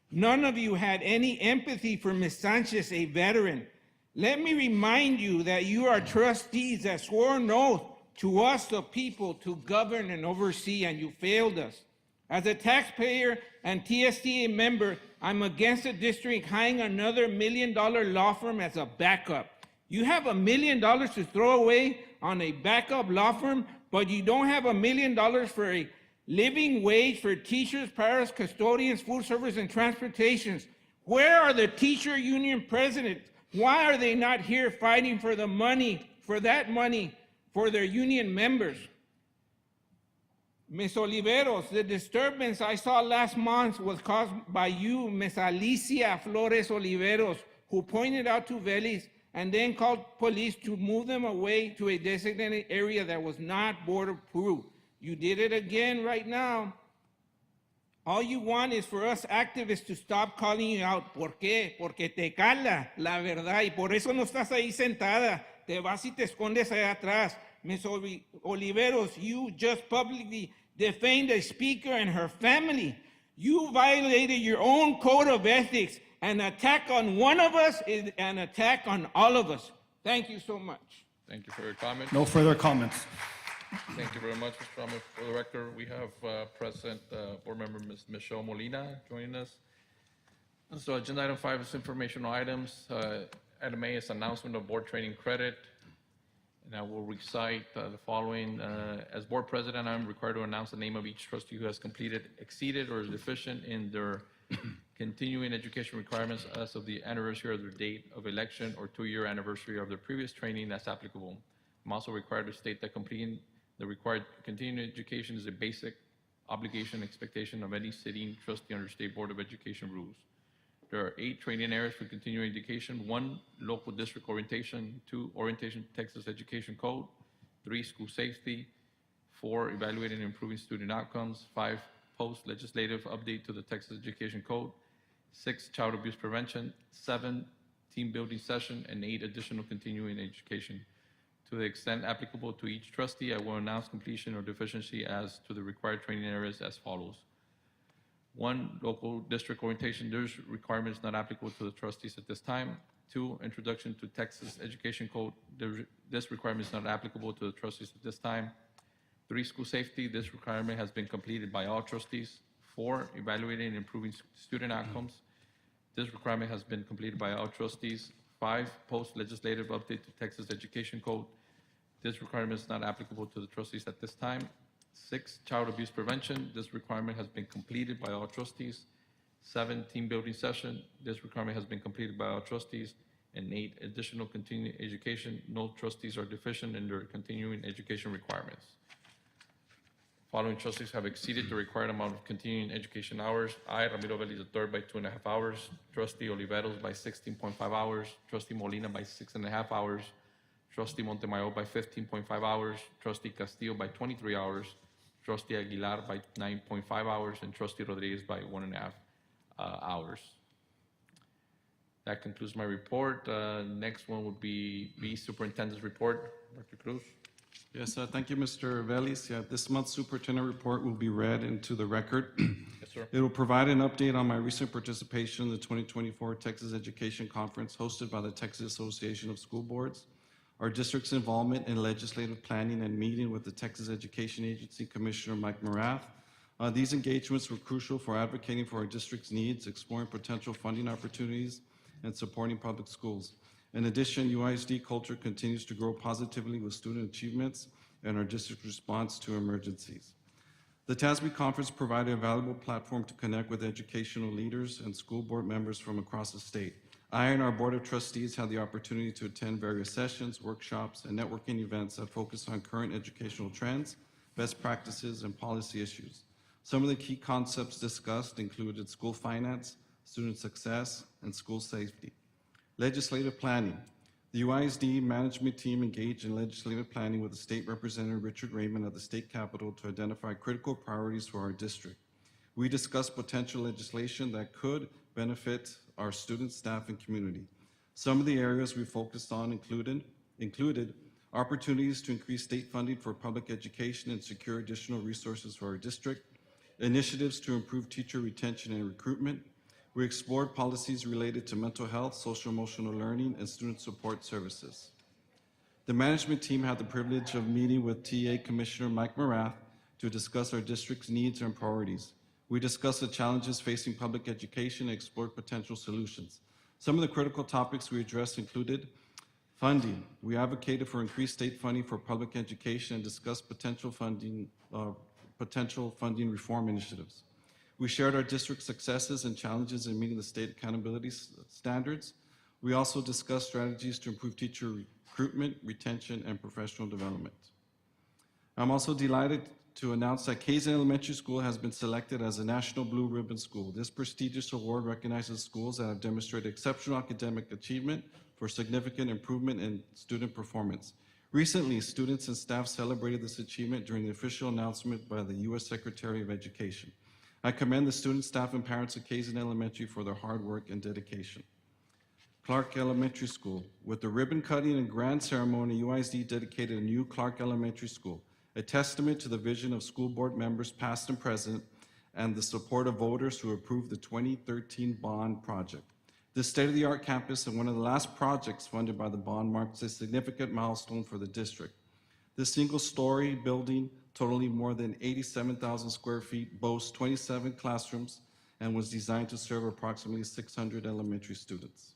none of you had any empathy for Ms. Sanchez, a veteran. Let me remind you that you are trustees that swore an oath to us, the people, to govern and oversee, and you failed us. As a taxpayer and TSTA member, I'm against the district hiring another $1 million law firm as a backup. You have $1 million to throw away on a backup law firm, but you don't have $1 million for a living wage for teachers, paras, custodians, food service, and transportations. Where are the teacher union presidents? Why are they not here fighting for the money, for that money, for their union members? Ms. Oliveros, the disturbance I saw last month was caused by you, Ms. Alicia Flores Oliveros, who pointed out to Vélez and then called police to move them away to a designated area that was not board approved. You did it again right now. All you want is for us activists to stop calling you out. ¿Por qué? Porque te cala la verdad y por eso no estás ahí sentada. Te vas y te escondes allá atrás. Ms. Oliveros, you just publicly defamed a speaker and her family. You violated your own code of ethics. An attack on one of us is an attack on all of us. Thank you so much. Thank you for your comment. No further comments. Thank you very much, Mr. Ramos. For the record, we have present Board Member Ms. Michelle Molina joining us. So agenda item 5 is informational items. Item A is announcement of board training credit. And I will recite the following. As board president, I'm required to announce the name of each trustee who has completed, exceeded, or is deficient in their continuing education requirements as of the anniversary of their date of election or 2-year anniversary of their previous training as applicable. I'm also required to state that completing the required continuing education is a basic obligation expectation of any sitting trustee under State Board of Education rules. There are 8 training areas for continuing education: 1, local district orientation; 2, orientation to Texas Education Code; 3, school safety; 4, evaluating and improving student outcomes; 5, post-legislative update to the Texas Education Code; 6, child abuse prevention; 7, team building session; and 8, additional continuing education. To the extent applicable to each trustee, I will announce completion or deficiency as to the required training areas as follows. 1, local district orientation. There's requirements not applicable to the trustees at this time. 2, introduction to Texas Education Code. This requirement is not applicable to the trustees at this time. 3, school safety. This requirement has been completed by all trustees. 4, evaluating and improving student outcomes. This requirement has been completed by all trustees. 5, post-legislative update to Texas Education Code. This requirement is not applicable to the trustees at this time. 6, child abuse prevention. This requirement has been completed by all trustees. 7, team building session. This requirement has been completed by all trustees. And 8, additional continuing education. No trustees are deficient in their continuing education requirements. Following trustees have exceeded the required amount of continuing education hours. I, Ramiro Vélez III, by 2.5 hours. Trustee Oliveros by 16.5 hours. Trustee Molina by 6.5 hours. Trustee Montemayor by 15.5 hours. Trustee Castillo by 23 hours. Trustee Aguilar by 9.5 hours. And Trustee Rodriguez by 1.5 hours. That concludes my report. Next one would be Superintendent's report. Dr. Cruz. Yes, thank you, Mr. Vélez. Yeah, this month's superintendent report will be read into the record. Yes, sir. It will provide an update on my recent participation in the 2024 Texas Education Conference hosted by the Texas Association of School Boards, our district's involvement in legislative planning and meeting with the Texas Education Agency Commissioner Mike Morath. These engagements were crucial for advocating for our district's needs, exploring potential funding opportunities, and supporting public schools. In addition, UISD culture continues to grow positively with student achievements and our district's response to emergencies. The TASB conference provided a valuable platform to connect with educational leaders and school board members from across the state. I and our Board of Trustees had the opportunity to attend various sessions, workshops, and networking events that focus on current educational trends, best practices, and policy issues. Some of the key concepts discussed included school finance, student success, and school safety. Legislative planning. The UISD management team engaged in legislative planning with the State Representative Richard Raymond at the State Capitol to identify critical priorities for our district. We discussed potential legislation that could benefit our students, staff, and community. Some of the areas we focused on included opportunities to increase state funding for public education and secure additional resources for our district, initiatives to improve teacher retention and recruitment. We explored policies related to mental health, social emotional learning, and student support services. The management team had the privilege of meeting with TA Commissioner Mike Morath to discuss our district's needs and priorities. We discussed the challenges facing public education and explored potential solutions. Some of the critical topics we addressed included funding. We advocated for increased state funding for public education and discussed potential funding reform initiatives. We shared our district's successes and challenges in meeting the state accountability standards. We also discussed strategies to improve teacher recruitment, retention, and professional development. I'm also delighted to announce that Kazan Elementary School has been selected as a National Blue Ribbon School. This prestigious award recognizes schools that have demonstrated exceptional academic achievement for significant improvement in student performance. Recently, students and staff celebrated this achievement during the official announcement by the U.S. Secretary of Education. I commend the students, staff, and parents of Kazan Elementary for their hard work and dedication. Clark Elementary School. With the ribbon cutting and grand ceremony, UISD dedicated a new Clark Elementary School, a testament to the vision of school board members past and present and the support of voters who approved the 2013 bond project. This state-of-the-art campus and one of the last projects funded by the bond marks a significant milestone for the district. This single-story building, totaling more than 87,000 square feet, boasts 27 classrooms and was designed to serve approximately 600 elementary students.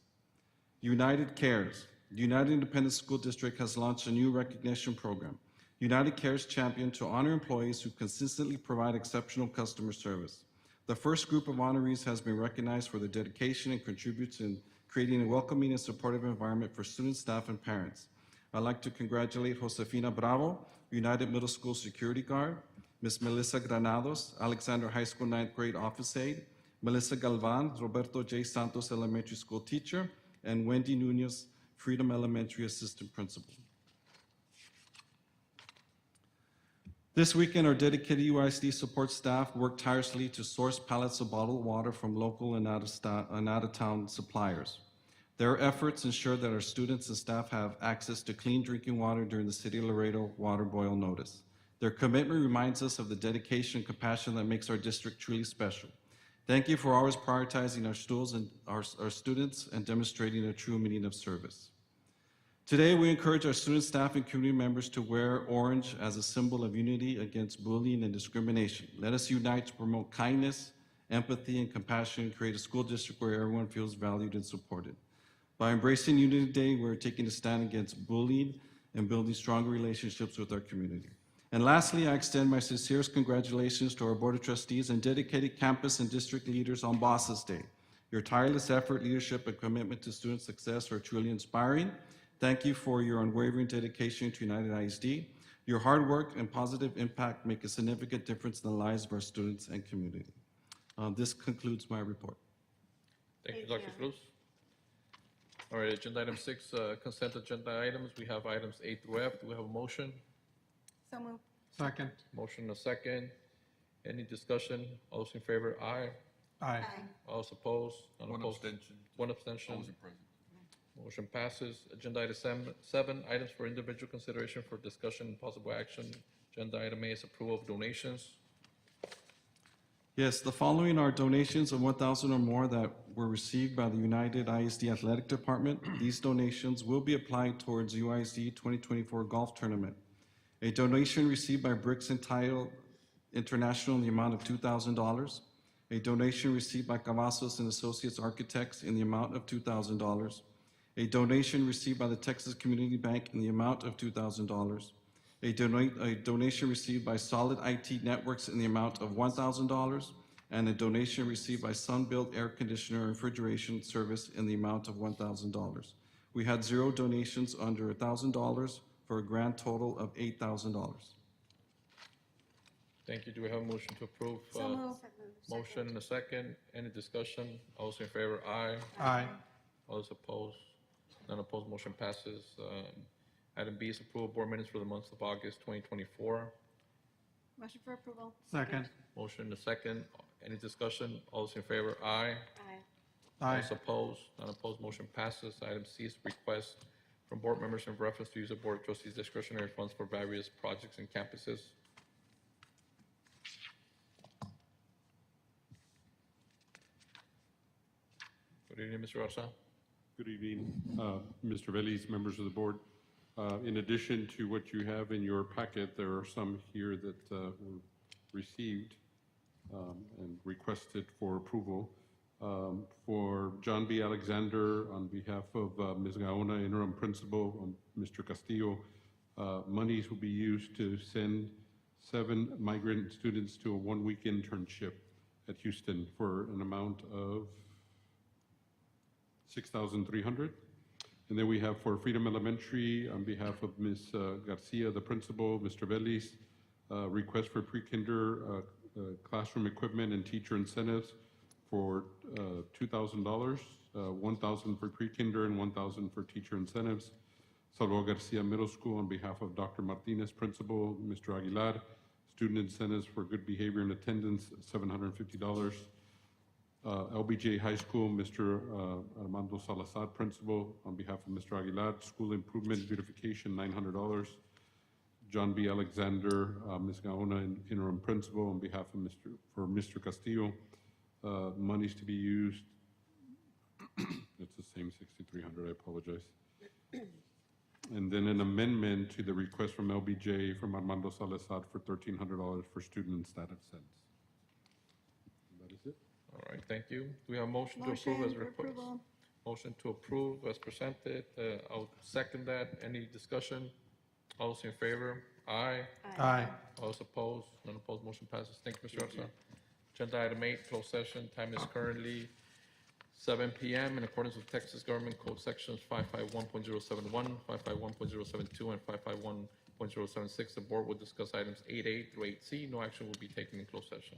United Cares. The United Independent School District has launched a new recognition program, United Cares Champion, to honor employees who consistently provide exceptional customer service. The first group of honorees has been recognized for their dedication and contributes in creating a welcoming and supportive environment for students, staff, and parents. I'd like to congratulate Josefina Bravo, United Middle School Security Guard, Ms. Melissa Granados, Alexander High School 9th grade office aide, Melissa Galvan, Roberto J. Santos Elementary School teacher, and Wendy Nunez, Freedom Elementary assistant principal. This weekend, our dedicated UISD support staff worked tirelessly to source pallets of bottled water from local and out-of-town suppliers. Their efforts ensure that our students and staff have access to clean drinking water during the City of Laredo water boil notice. Their commitment reminds us of the dedication and compassion that makes our district truly special. Thank you for always prioritizing our students and demonstrating a true meaning of service. Today, we encourage our students, staff, and community members to wear orange as a symbol of unity against bullying and discrimination. Let us unite to promote kindness, empathy, and compassion and create a school district where everyone feels valued and supported. By embracing Unity Day, we're taking a stand against bullying and building stronger relationships with our community. And lastly, I extend my sincerest congratulations to our Board of Trustees and dedicated campus and district leaders on Bosses Day. Your tireless effort, leadership, and commitment to student success are truly inspiring. Thank you for your unwavering dedication to United ISD. Your hard work and positive impact make a significant difference in the lives of our students and community. This concludes my report. Thank you, Dr. Cruz. All right, agenda item 6, consent agenda items. We have items A through F. Do we have a motion? So moved. Second. Motion and a second. Any discussion? All those in favor, aye. Aye. All those opposed? None One opposed. abstention. One abstention. I wasn't present. Motion passes. Agenda item 7, items for individual consideration for discussion and possible action. Agenda item A is approval of donations. Yes, the following are donations of 1,000 or more that were received by the United ISD Athletic Department. These donations will be applied towards UISD 2024 Golf Tournament. A donation received by Bricks and Tile International in the amount of $2,000. A donation received by Cavazos and Associates Architects in the amount of $2,000. A donation received by the Texas Community Bank in the amount of $2,000. A donation received by Solid IT Networks in the amount of $1,000, and a donation received by Sunbuilt Air Conditioner and Refrigeration Service in the amount of $1,000. We had 0 donations under $1,000 for a grand total of $8,000. Thank you. Do we have a motion to approve? So moved. Motion and a second. Any discussion? All those in favor, aye. Aye. All those opposed? None opposed, motion passes. Item B is approval of board minutes for the month of August 2024. Motion for approval. Second. Motion and a second. Any discussion? All those in favor, aye. Aye. All Aye. those opposed? None opposed, motion passes. Item C is request from board members in reference to use of Board of Trustees discretionary funds for various projects and campuses. Good evening, Mr. Garza. Good evening, Mr. Veliz, members of the board. In addition to what you have in your packet, there are some here that were received and requested for approval. For John B. Alexander, on behalf of Ms. Gaona, interim principal, Mr. Castillo, monies will be used to send 7 migrant students to a 1-week internship at Houston for an amount of $6,300. And then we have for Freedom Elementary, on behalf of Ms. Garcia, the principal, Mr. Veliz, request for pre-kinder classroom equipment and teacher incentives for $2,000, $1,000 for pre-kinder and $1,000 for teacher incentives. Salvador Garcia Middle School, on behalf of Dr. Martinez, principal, Mr. Aguilar, student incentives for good behavior and attendance, $750. LBJ High School, Mr. Armando Salazar, principal, on behalf of Mr. Aguilar, school improvement beautification, $900. John B. Alexander, Ms. Gaona, interim principal, on behalf of Mr. Castillo, monies to be used. It's the same 6,300. I apologize. And then an amendment to the request from LBJ from Armando Salazar for $1,300 for student and staff cents. That is it. All right, thank you. Do we have a motion to approve as requested? Motion to approve as presented. I'll second that. Any discussion? All those in favor? Aye. Aye. All those opposed? None opposed, motion passes. Thank you, Mr. Garza. Agenda item 8, closed session. Time is currently 7 p.m. in accordance with Texas Government Code Sections 551.071, 551.072, and 551.076. The board will discuss items 8A through 8C. No action will be taken in closed session.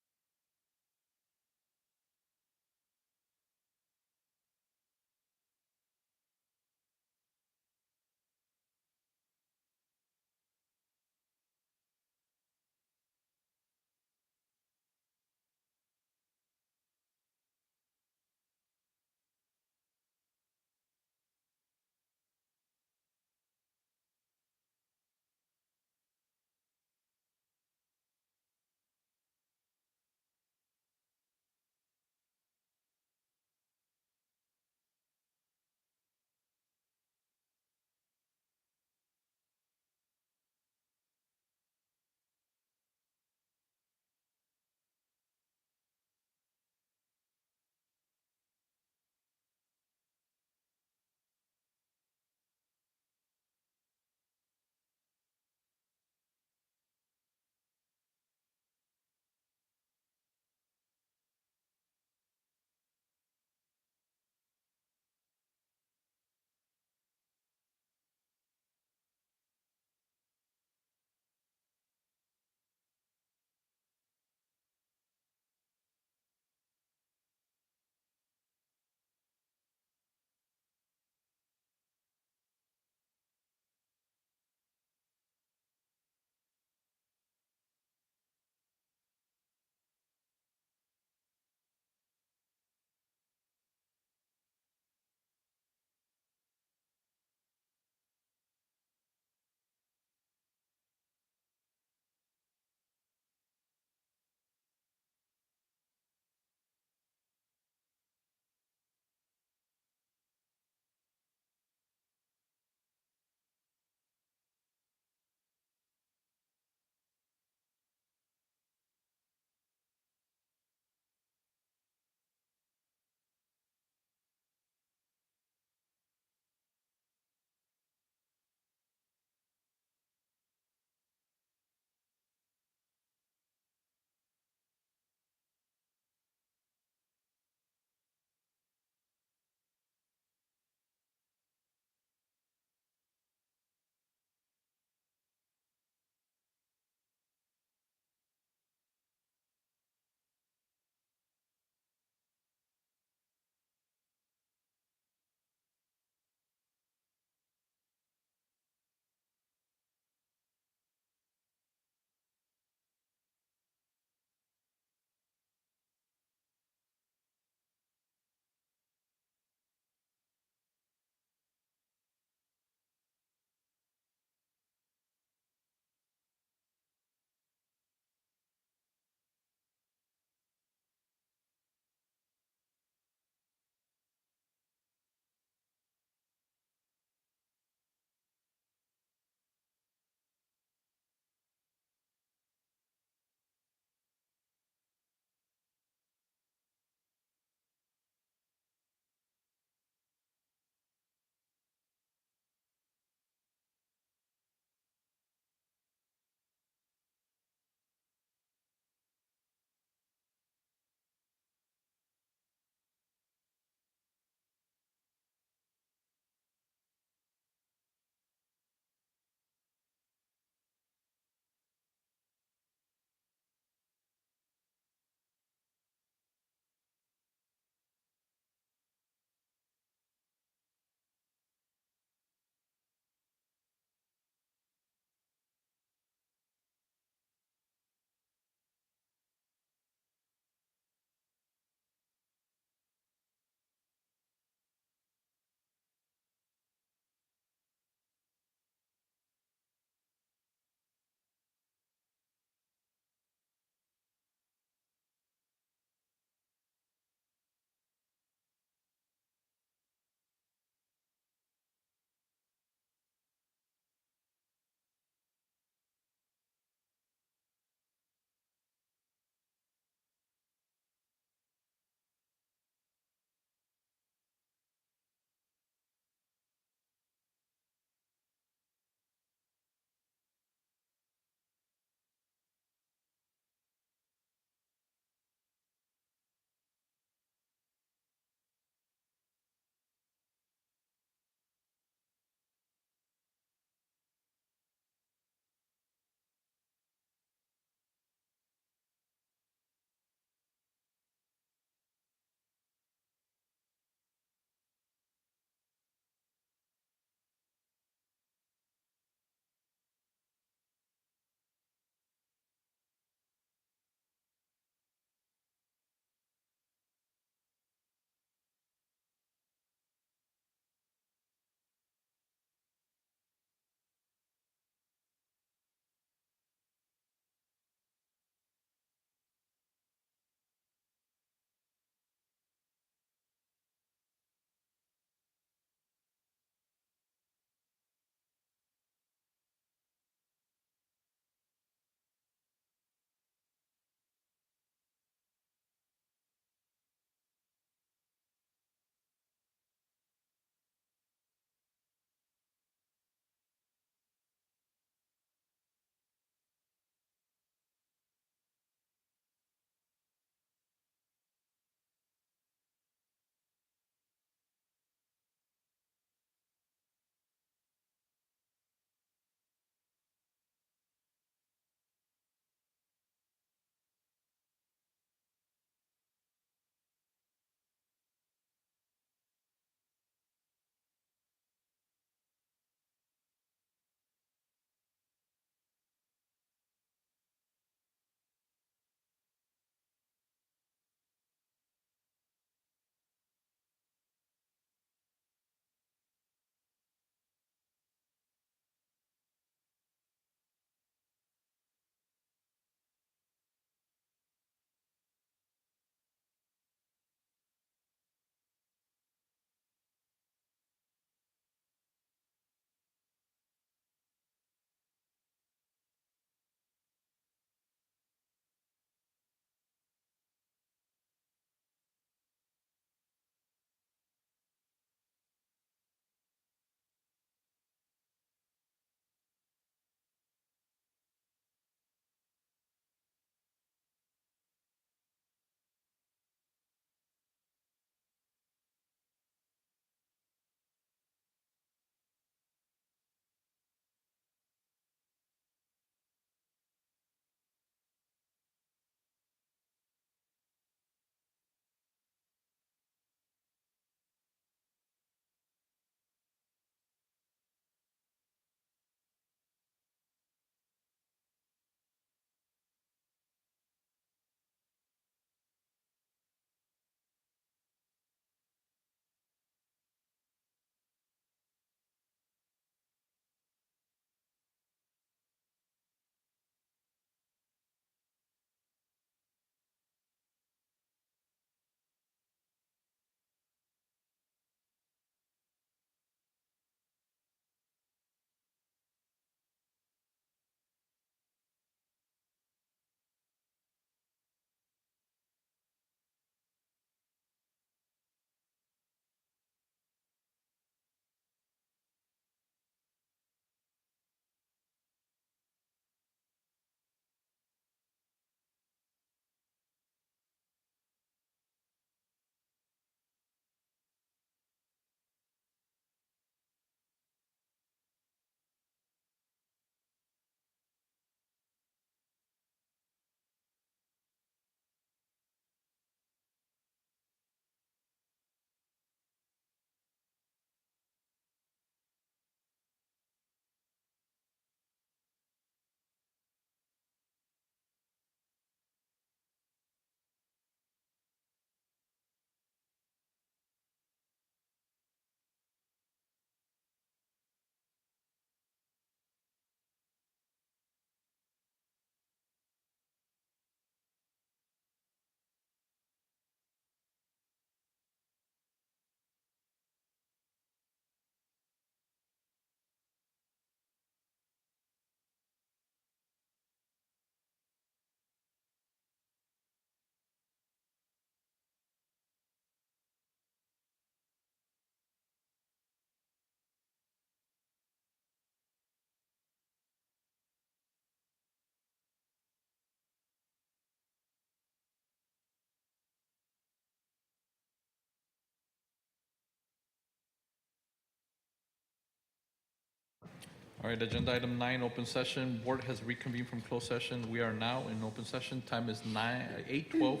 All right, agenda item 9, open session. Board has reconvened from closed session. We are now in open session. Time is 8:12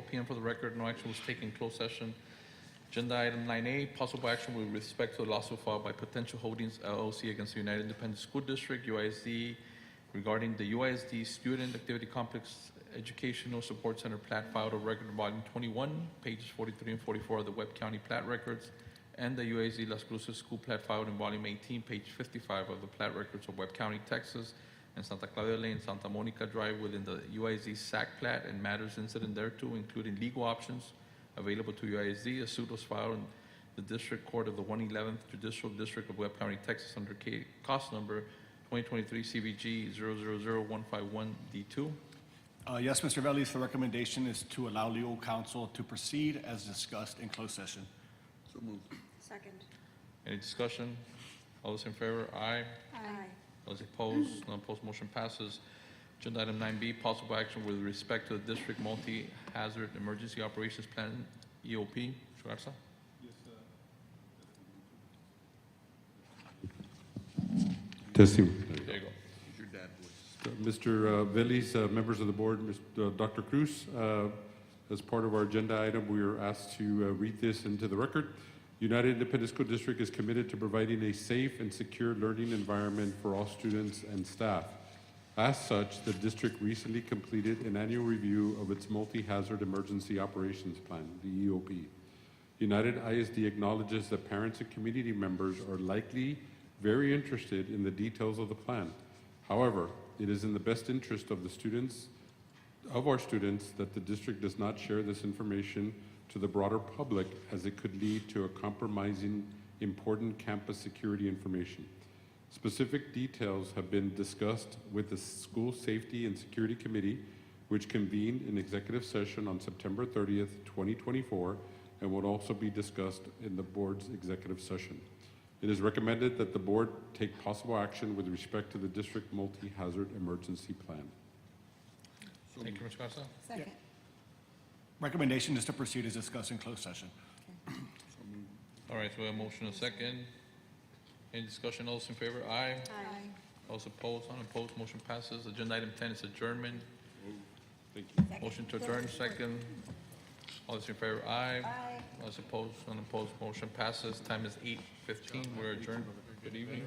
p.m. for the record. No action was taken in closed session. Agenda item 9A, possible action with respect to the lawsuit filed by Potential Holdings LLC against the United Independent School District, UISD, regarding the UISD Student Activity Complex Educational Support Center plat filed of record volume 21, pages 43 and 44 of the Webb County plat records, and the UISD Las Cruces School plat filed in volume 18, page 55 of the plat records of Webb County, Texas, and Santa Claudia Lane, Santa Monica Drive within the UISD SAC plat and matters incident thereto, including legal options available to UISD. A suit was filed in the District Court of the 111th Judicial District of Webb County, Texas, under cost number 2023 CVG 0000151D2. Yes, Mr. Veliz, the recommendation is to allow legal counsel to proceed as discussed in closed session. So moved. Second. Any discussion? All those in favor? Aye. Aye. Those opposed? None opposed, motion passes. Agenda item 9B, possible action with respect to the District Multi-Hazard Emergency Operations Plan, EOP. Mr. Garza? Testing. There you go. Your dad voice. Mr. Veliz, members of the board, Dr. Cruz, as part of our agenda item, we are asked to read this into the record. United Independent School District is committed to providing a safe and secure learning environment for all students and staff. As such, the district recently completed an annual review of its Multi-Hazard Emergency Operations Plan, the EOP. United ISD acknowledges that parents and community members are likely very interested in the details of the plan. However, it is in the best interest of our students that the district does not share this information to the broader public, as it could lead to a compromising important campus security information. Specific details have been discussed with the School Safety and Security Committee, which convened in executive session on September 30th, 2024, and will also be discussed in the board's executive session. It is recommended that the board take possible action with respect to the district multi-hazard emergency plan. Thank you, Mr. Garza. Second. Recommendation is to proceed as discussed in closed session. All right, so we have a motion and a second. Any discussion? All those in favor? Aye. Aye. All those opposed? Unopposed? Motion passes. Agenda item 10 is adjournment. Thank you. Motion to adjourn, second. All those in favor? Aye. Aye. All those opposed? Unopposed? Motion passes. Time is 8:15. We're adjourned. Good evening.